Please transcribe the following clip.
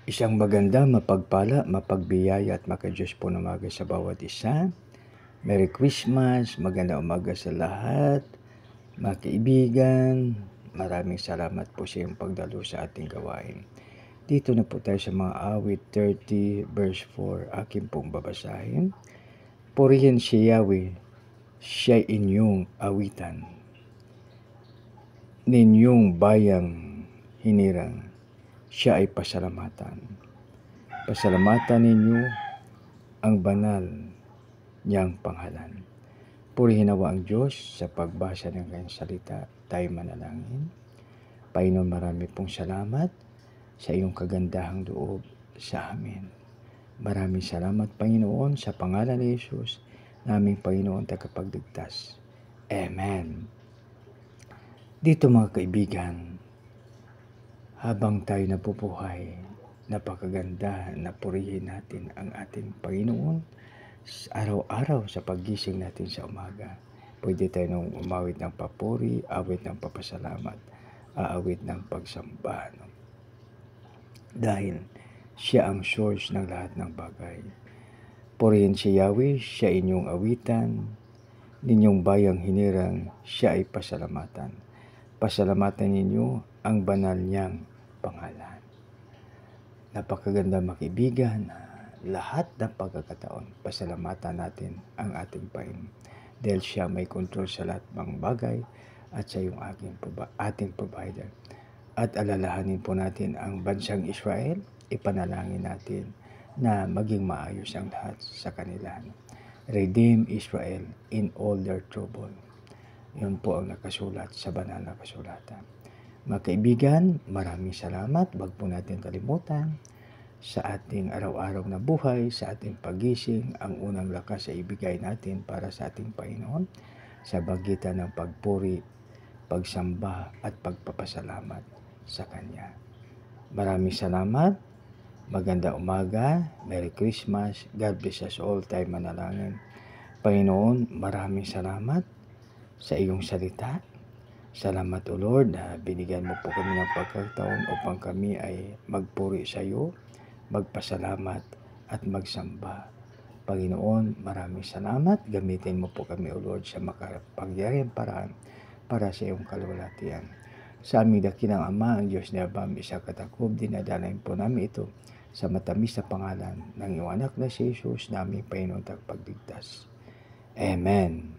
Isang maganda, mapagpala, mapagbiyaya at makadiyos po na umaga sa bawat isa. Merry Christmas, magandang umaga sa lahat. Mga kaibigan, maraming salamat po sa iyong pagdalo sa ating gawain. Dito na po tayo sa mga awit 30 verse 4, akin pong babasahin. Purihin si Yahweh, siya inyong awitan. Ninyong bayang hinirang, siya ay pasalamatan. Pasalamatan ninyo ang banal niyang pangalan. Purihin nawa ang Diyos sa pagbasa ng kanyang salita. Tayo manalangin. Panginoon, marami pong salamat sa iyong kagandahang loob sa amin. Maraming salamat, Panginoon, sa pangalan ni Jesus, naming Panginoon tagapagligtas. Amen. Dito mga kaibigan, habang tayo nabubuhay, napakaganda na purihin natin ang ating Panginoon araw-araw sa paggising natin sa umaga. Pwede tayo nung umawit ng papuri, awit ng papasalamat, aawit ng pagsamba. Dahil siya ang source ng lahat ng bagay. Purihin si Yahweh, siya inyong awitan, ninyong bayang hinirang, siya ay pasalamatan. Pasalamatan ninyo ang banal niyang pangalan. Napakaganda mga kaibigan, lahat ng pagkakataon, pasalamatan natin ang ating Panginoon. Dahil siya may kontrol sa lahat ng bagay at siya yung ating provider. At alalahanin po natin ang bansang Israel, ipanalangin natin na maging maayos ang lahat sa kanila. Redeem Israel in all their trouble. Yun po ang nakasulat sa banal na kasulatan. Mga kaibigan, maraming salamat. Huwag po natin kalimutan sa ating araw-araw na buhay, sa ating pagising, ang unang lakas ay ibigay natin para sa ating Panginoon sa pagitan ng pagpuri, pagsamba at pagpapasalamat sa Kanya. Maraming salamat. Maganda umaga. Merry Christmas. God bless us all. Tayo manalangin. Panginoon, maraming salamat sa iyong salita. Salamat o Lord na binigyan mo po kami ng pagkakataon upang kami ay magpuri sa iyo, magpasalamat at magsamba. Panginoon, maraming salamat. Gamitin mo po kami o Lord sa makapangyarihang paraan para sa iyong kalwalhatian. Sa aming dakilang Ama, ang Diyos ni Abam, isa katakob, dinadalain po namin ito sa matamis na pangalan ng iyong anak na si Jesus, naming Panginoon tagapagligtas. Amen.